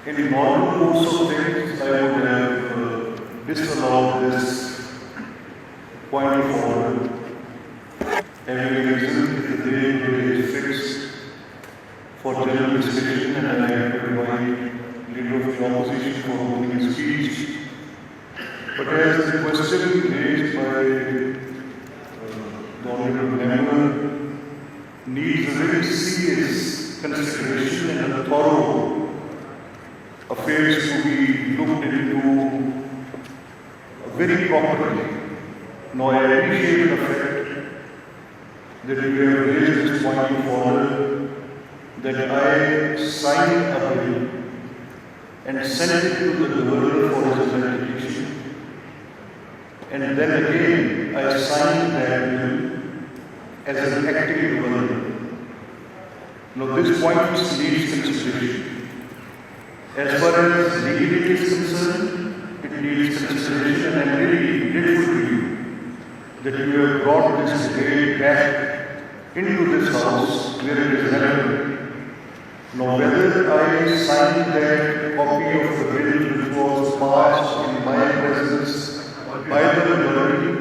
In normal course of things, I would have disallowed this point of order, having reason if the day is fixed for general discussion, and I have to invite leader of the opposition for opening a speech. But as the question raised by the honourable member needs a very serious consideration and a thorough affairs to be looked into very properly. Now I appreciate the fact that you have raised this point of order, that I signed a bill and sent it to the governor for his ratification. And then again I signed that bill as an acting governor. Now this point needs consideration. As far as legality is concerned, it needs consideration, and I am really grateful to you that you have brought this debate back into this house where it is relevant. Now whether I signed that copy of the bill which was passed in my presence by the majority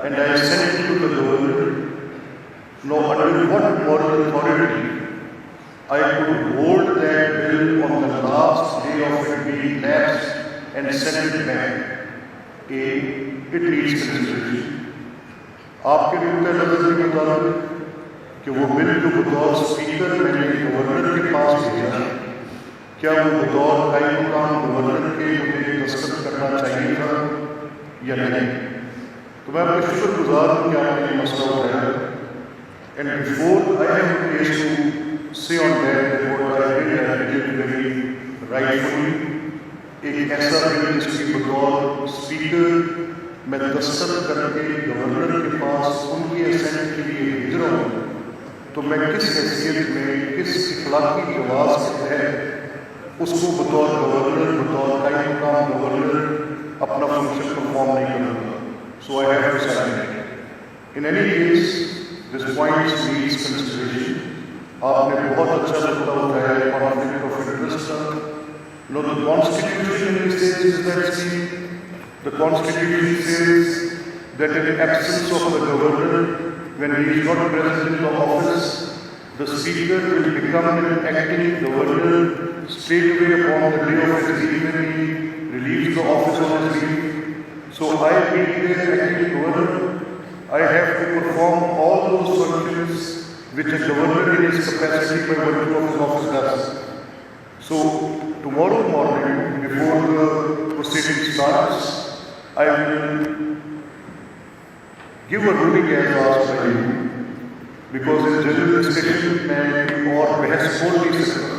and I sent it to the governor, now under what moral authority I could hold that bill on the last day of it being lapsed and send it back? It needs consideration. आपके नियुक्त नजर के मुताबिक कि वो bill जो बतौर speaker मैंने गवर्नर के पास भेजा, क्या वो बतौर कायम मुकाम गवर्नर के मुझे दस्तखत करना चाहिए था या नहीं? तो मैं आपका शुक्रगुजार हूँ कि आपने ये मसला उठाया. And before I have a place to say on that what I did, I did very rightfully. एक ऐसा बिल जिसकी बतौर स्पीकर मैं दस्तखत करके गवर्नर के पास उनकी असेंट के लिए भेज रहा हूँ, तो मैं किस हैसियत में, किस इखलाकी जवाब के तहत उसको बतौर गवर्नर, बतौर कायम मुकाम गवर्नर अपना फंक्शन परफॉर्म नहीं करूँगा. So I have to sign it. In any case this point needs consideration. आपने बहुत अच्छा मुद्दा उठाया है कॉन्फ्लिक्ट ऑफ इंटरेस्ट का. No, the constitution says that the constitution says that in absence of the governor, when he is not present in the office, the speaker will become an acting governor straight away upon the day of his leave when he relieves the office on his leave. So I, being the acting governor, I have to perform all those functions which a governor in his capacity by virtue of his office does. So tomorrow morning, before the proceeding starts, I will give a ruling as asked by you, because in general discussion मैं और बहस बोल नहीं सकता.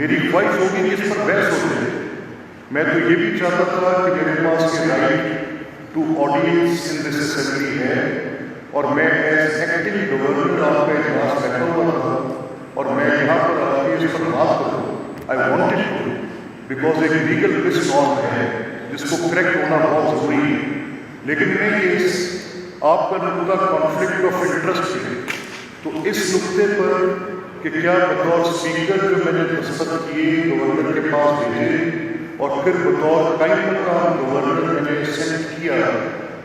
मेरी ख्वाहिश होगी कि इस पर बहस हो जाए. मैं तो ये भी चाहता था कि मेरे पास ये right to audience in this assembly है, और मैं एज एक्टिंग गवर्नर आपका इजलास बैठा हुआ था और मैं यहाँ पर आके इस पर बात करूँ. आई वॉन्टेड टू, बिकॉज एक लीगल रिस्क नॉर्म है जिसको करेक्ट होना बहुत जरूरी है. लेकिन मैं केस आपका नुकता कॉन्फ्लिक्ट ऑफ इंटरेस्ट है, तो इस नुकते पर कि क्या बतौर स्पीकर जो मैंने दस्तखत किए गवर्नर के पास भेजे और फिर बतौर कायम मुकाम गवर्नर मैंने सेंड किया,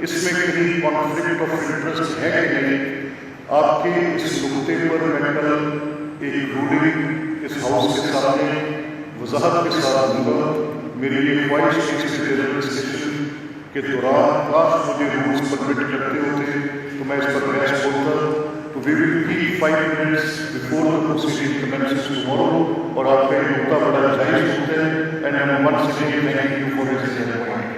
इसमें कहीं कॉन्फ्लिक्ट ऑफ इंटरेस्ट है कि नहीं, आपके इस नुकते पर मैं कल एक रूलिंग इस हाउस के सामने वजाहत के साथ दूंगा. मेरी ये ख्वाहिश है कि जनरल डिस्कशन के दौरान काश मुझे रूल्स परमिट करते होते तो मैं इस पर बहस बोलता. तो we will be 5 minutes before the proceeding commences tomorrow, और आपका ये मुद्दा बड़ा जायज़ होता है. And I am once again thanking you for this point.